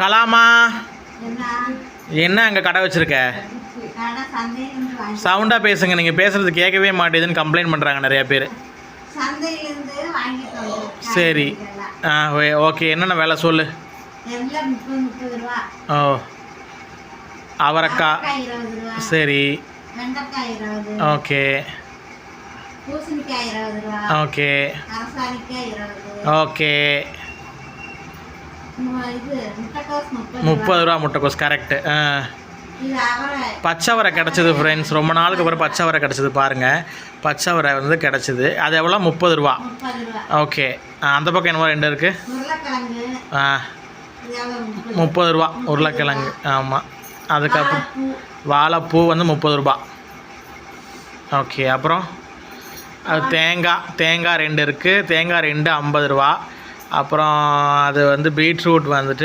கலாமா என்ன அங்கே கடை வச்சுருக்க? சவுண்டாக பேசுங்க, நீங்கள் பேசுகிறது கேட்கவே மாட்டேதுன்னு கம்ப்ளைண்ட் பண்ணுறாங்க நிறையா பேர். சரி ஓகே, என்னென்ன வேலை சொல்லு. ஓ, அவரைக்காய் சரி, ஓகே ஓகே ஓகே. 30 ரூபா முட்டைக்கோஸ், கரெக்டு. பச்சைவரை கிடச்சிது ஃப்ரெண்ட்ஸ், ரொம்ப நாளுக்கு அப்புறம் பச்சைவரை கிடச்சிது பாருங்கள். பச்சைவரை வந்து கிடச்சிது, அது எவ்வளோ? 30 ரூபா. ஓகே, அந்த பக்கம் என்னவோ 2 இருக்குது. 30 ரூபா உருளைக்கிழங்கு. ஆமாம், அதுக்கப்புறம் வாழைப்பூ வந்து 30 ரூபா. ஓகே, அப்புறம் அது தேங்காய் 2 இருக்குது. தேங்காய் 2 50 ரூபா. அப்புறம் அது வந்து பீட்ரூட் வந்துட்டு